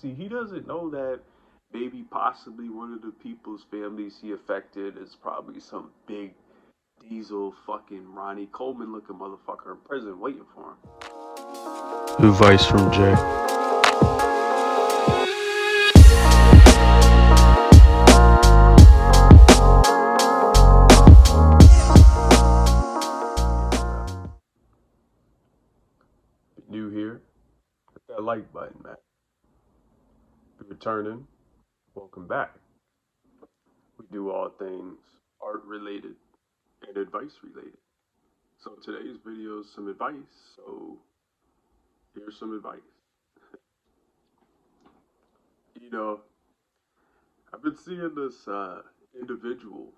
See, he doesn't know that maybe possibly one of the people's families he affected is probably some big diesel fucking Ronnie Coleman looking motherfucker in prison waiting for him. Advice from Jay. If you're new here, hit that like button, man. If you're returning, welcome back. We do all things art related and advice related. So today's video is some advice. So here's some advice. You know, I've been seeing this individual,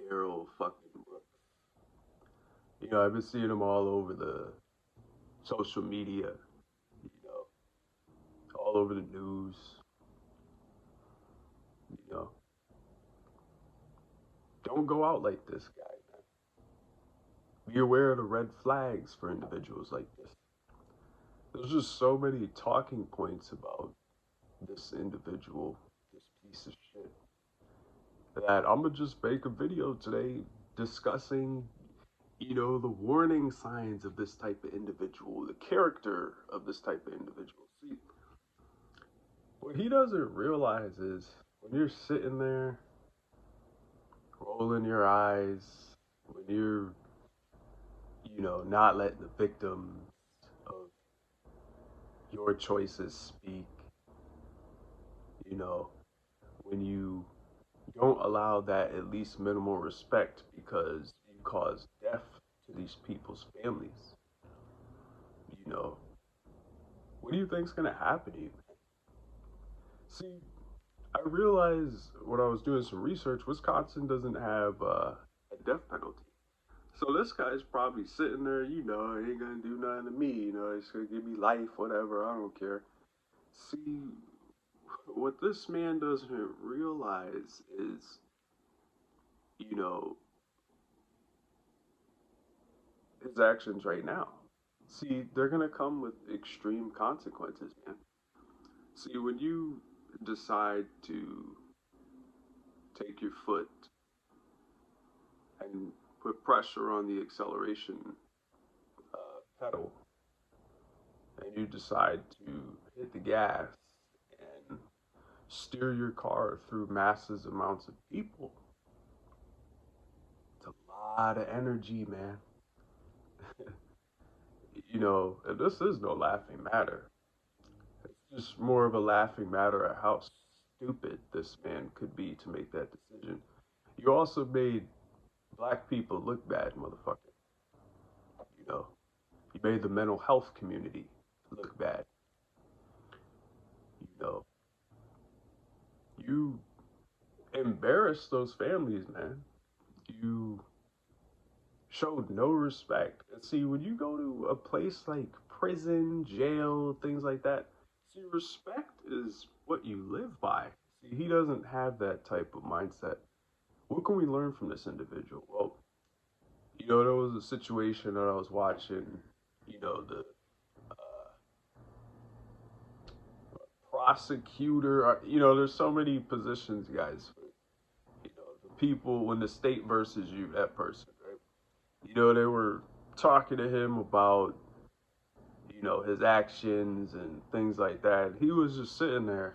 Darrell fucking Brooks. I've been seeing him all over the social media, you know, all over the news, you know. Don't go out like this guy, man. Be aware of the red flags for individuals like this. There's just so many talking points about this individual, this piece of shit, that I'm gonna just make a video today discussing, the warning signs of this type of individual, the character of this type of individual. See, what he doesn't realize is when you're sitting there rolling your eyes, when you're, not letting the victims of your choices speak, you know, when you don't allow that at least minimal respect because you cause death to these people's families, you know, what do you think's gonna happen to you? See, I realized when I was doing some research, Wisconsin doesn't have a death penalty. So this guy's probably sitting there, he ain't gonna do nothing to me, he's gonna give me life, whatever, I don't care. See, what this man doesn't realize is, you know, his actions right now. See, they're gonna come with extreme consequences, man. See, when you decide to take your foot and put pressure on the acceleration pedal, and you decide to hit the gas and steer your car through massive amounts of people, it's a lot of energy, man. And this is no laughing matter. It's just more of a laughing matter of how stupid this man could be to make that decision. You also made black people look bad, motherfucker. You know, you made the mental health community look bad. You know, you embarrassed those families, man. You showed no respect. And see, when you go to a place like prison, jail, things like that, see, respect is what you live by. See, he doesn't have that type of mindset. What can we learn from this individual? Well, there was a situation that I was watching, the prosecutor, there's so many positions, guys. The people, when the state versus you, that person, right? They were talking to him about, his actions and things like that. He was just sitting there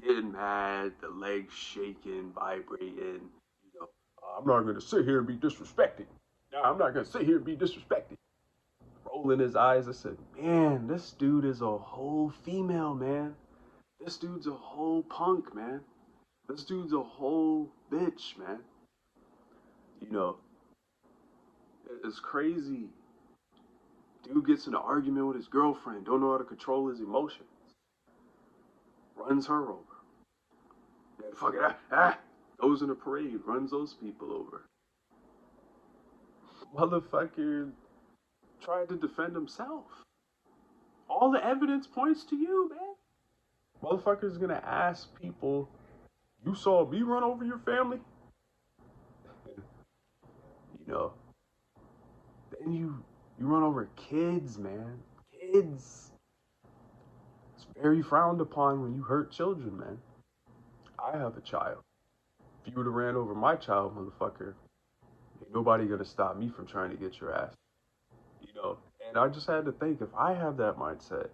getting mad, the legs shaking, vibrating. I'm not going to sit here and be disrespected. No, I'm not going to sit here and be disrespected. Rolling his eyes, I said, man, this dude is a whole female, man. This dude's a whole punk, man. This dude's a whole bitch, man. You know, it's crazy. Dude gets in an argument with his girlfriend, don't know how to control his emotions, runs her over. Yeah, fuck it, goes in a parade, runs those people over. Motherfucker tried to defend himself. All the evidence points to you, man. Motherfucker's gonna ask people, you saw me run over your family? You know, then you run over kids, man. Kids. It's very frowned upon when you hurt children, man. I have a child. If you would have ran over my child, motherfucker, ain't nobody gonna stop me from trying to get your ass. You know? And I just had to think, if I have that mindset,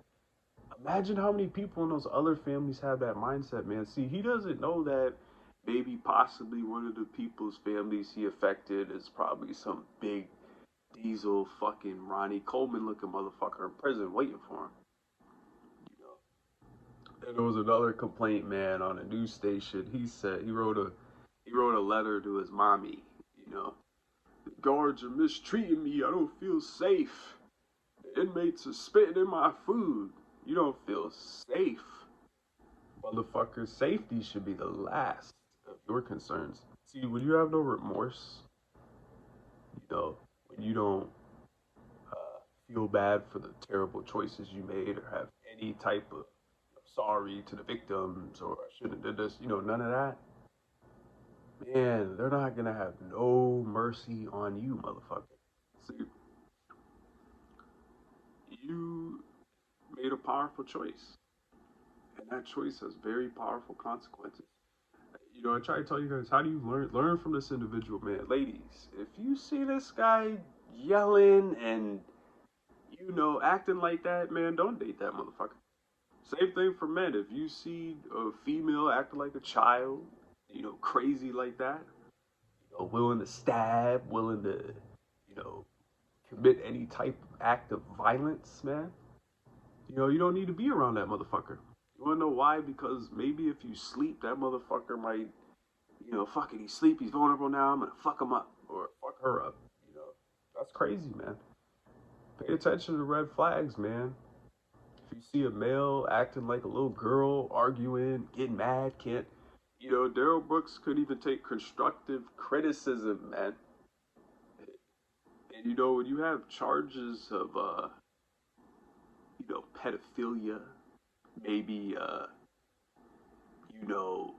imagine how many people in those other families have that mindset, man. See, he doesn't know that maybe possibly one of the people's families he affected is probably some big diesel fucking Ronnie Coleman looking motherfucker in prison waiting for him. You know. And there was another complaint man on a news station. He said he wrote a letter to his mommy, you know. The guards are mistreating me. I don't feel safe. The inmates are spitting in my food. You don't feel safe. Motherfucker, safety should be the last of your concerns. See, when you have no remorse, when you don't feel bad for the terrible choices you made or have any type of sorry to the victims or I shouldn't have did this, none of that, man, they're not gonna have no mercy on you, motherfucker. See, you made a powerful choice, and that choice has very powerful consequences. I try to tell you guys, how do you learn from this individual, man? Ladies, if you see this guy yelling and acting like that, man, don't date that motherfucker. Same thing for men. If you see a female acting like a child, crazy like that, willing to stab, willing to, you know, commit any type of act of violence, man, you don't need to be around that motherfucker. You wanna know why? Because maybe if you sleep, that motherfucker might, fuck it, he's sleep, he's vulnerable now, I'm gonna fuck him up or fuck her up. You know, that's crazy, man. Pay attention to red flags, man. If you see a male acting like a little girl, arguing, getting mad, can't, Darrell Brooks couldn't even take constructive criticism, man. And when you have charges of, pedophilia, maybe, you know,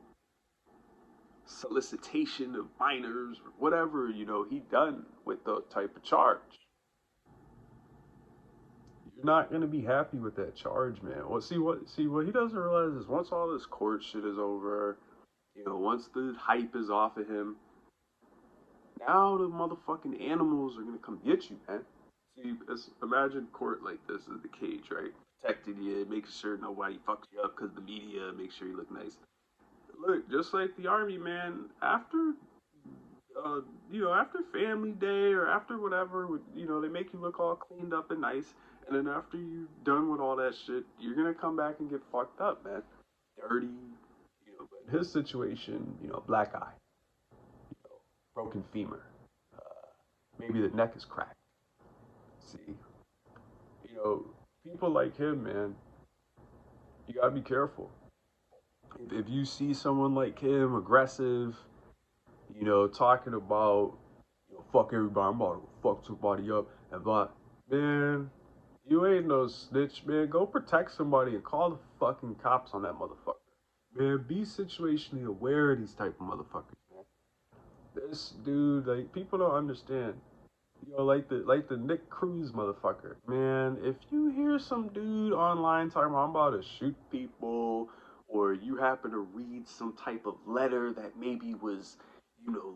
solicitation of minors, or whatever, he done with the type of charge, you're not gonna be happy with that charge, man. Well, see what he doesn't realize is once all this court shit is over, once the hype is off of him, now the motherfucking animals are gonna come get you, man. See, imagine court like this is the cage, right? Protecting you, making sure nobody fucks you up because the media makes sure you look nice. Look, just like the army, man. Uh, after Family Day or after whatever, they make you look all cleaned up and nice, and then after you're done with all that shit, you're gonna come back and get fucked up, man. Dirty, But in his situation, black eye, broken femur, maybe the neck is cracked. See, you know, people like him, man, you gotta be careful. If you see someone like him, aggressive, talking about, fuck everybody, I'm about to fuck somebody up, and blah, man, you ain't no snitch, man. Go protect somebody and call the fucking cops on that motherfucker. Man, be situationally aware of these type of motherfuckers, man. This dude, like, people don't understand. Like the Nick Cruz motherfucker. Man, if you hear some dude online talking about I'm about to shoot people, or you happen to read some type of letter that maybe was,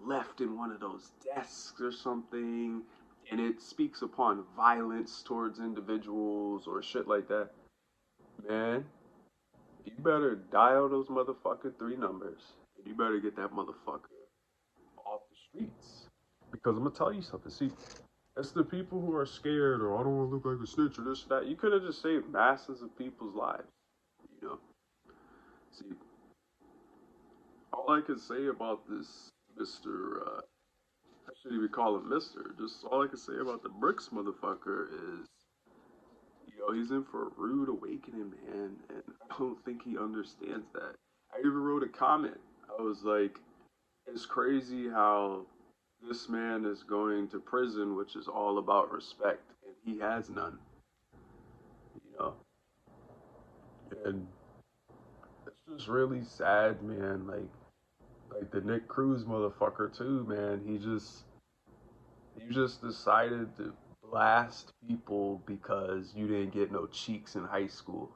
left in one of those desks or something, and it speaks upon violence towards individuals or shit like that, man, you better dial those motherfucking three numbers. And you better get that motherfucker off the streets. Because I'm gonna tell you something. See, it's the people who are scared or I don't want to look like a snitch or this or that. You could have just saved masses of people's lives. You know. See, all I can say about this Mister, I shouldn't even call him Mister. Just all I can say about the Bricks motherfucker is, he's in for a rude awakening, man, and I don't think he understands that. I even wrote a comment. I was like, it's crazy how this man is going to prison, which is all about respect, and he has none, you know. And it's just really sad, man. Like the Nick Cruz motherfucker too, man. You just decided to blast people because you didn't get no cheeks in high school,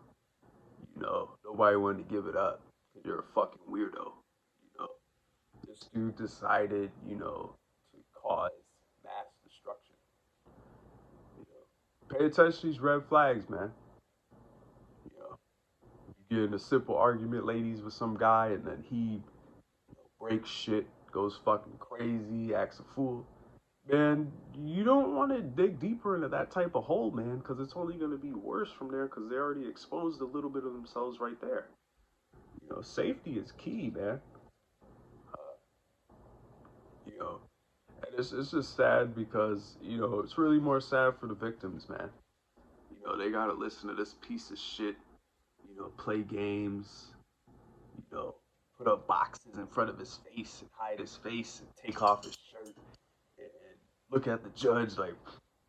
nobody wanted to give it up. You're a fucking weirdo. You know, this dude decided, to cause mass destruction. You pay attention to these red flags, man. You know, you get in a simple argument, ladies, with some guy, and then he breaks shit, goes fucking crazy, acts a fool. Man, you don't want to dig deeper into that type of hole, man, because it's only going to be worse from there because they already exposed a little bit of themselves right there. Safety is key, man. Uh, you know, and it's just sad because, it's really more sad for the victims, man. They got to listen to this piece of shit, play games, you know, put up boxes in front of his face and hide his face and take off his shirt and look at the judge like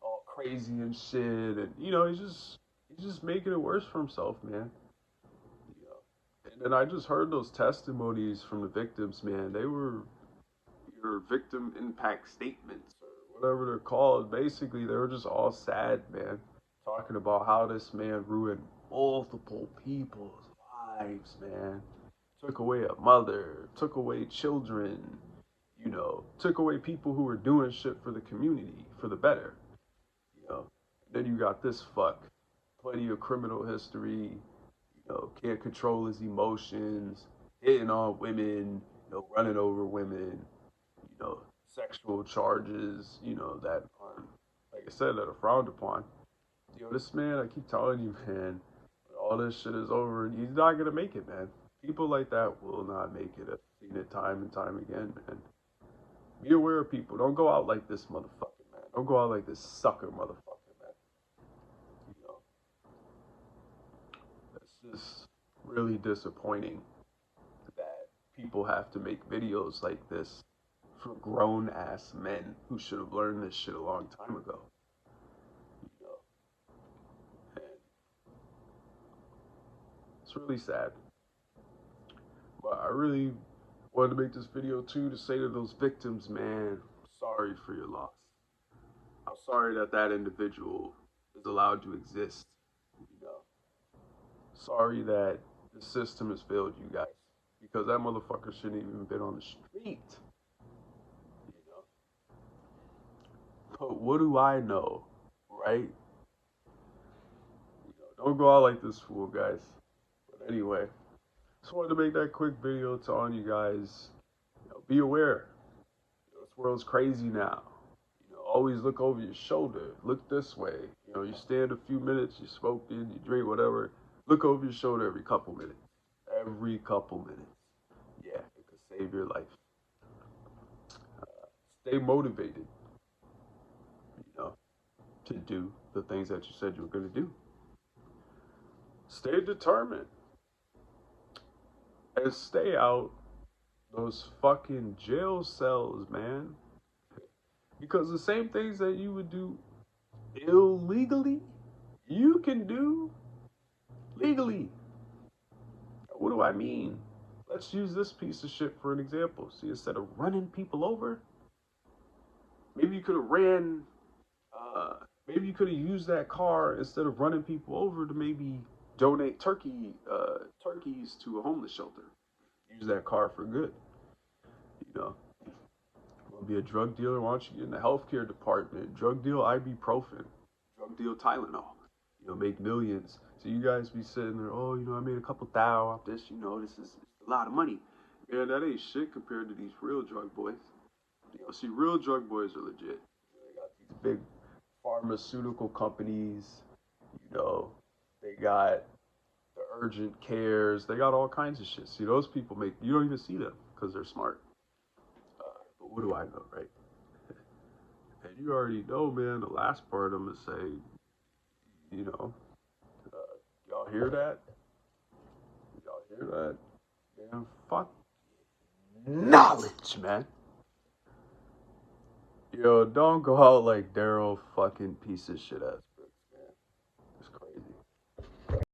all crazy and shit. And, he's just making it worse for himself, man. You And then I just heard those testimonies from the victims, man. They were your victim impact statements or whatever they're called. Basically, they were just all sad, man, talking about how this man ruined multiple people's lives, man. Took away a mother, took away children, took away people who were doing shit for the community, for the better, you know. Then you got this fuck, plenty of criminal history, can't control his emotions, hitting on women, running over women, sexual charges, that are, like I said, that are frowned upon. This man, I keep telling you, man, when all this shit is over, he's not gonna make it, man. People like that will not make it. I've seen it time and time again, man. Be aware of people. Don't go out like this motherfucker, man. Don't go out like this sucker motherfucker, man. You know, that's just really disappointing that people have to make videos like this for grown ass men who should have learned this shit a long time ago. You know, and it's really sad. But I really wanted to make this video too to say to those victims, man, I'm sorry for your loss. I'm sorry that that individual is allowed to exist. You know, sorry that the system has failed you guys because that motherfucker shouldn't even been on the street. You know, but what do I know, right? Don't go out like this fool, guys. But anyway, just wanted to make that quick video telling you guys, be aware. This world's crazy now. Always look over your shoulder. Look this way. You stand a few minutes, you smoke in, you drink, whatever. Look over your shoulder every couple minutes. Every couple minutes. Yeah, it could save your life. Stay motivated, to do the things that you said you were going to do. Stay determined. And stay out those fucking jail cells, man. Because the same things that you would do illegally, you can do legally. What do I mean? Let's use this piece of shit for an example. See, instead of running people over, maybe you could have maybe you could have used that car instead of running people over to maybe donate turkeys to a homeless shelter. Use that car for good. You know, want to be a drug dealer? Why don't you get in the healthcare department? Drug deal ibuprofen. Drug deal Tylenol. Make millions. So you guys be sitting there, oh, I made a couple thou off this. This is a lot of money. Man, that ain't shit compared to these real drug boys. See, real drug boys are legit. They got these big pharmaceutical companies. They got the urgent cares. They got all kinds of shit. See, those people you don't even see them because they're smart. But what do I know, right? And you already know, man, the last part I'm going to say, y'all hear that? Y'all hear that? Man, fuck knowledge, man. Don't go out like Darrell fucking piece of shit ass.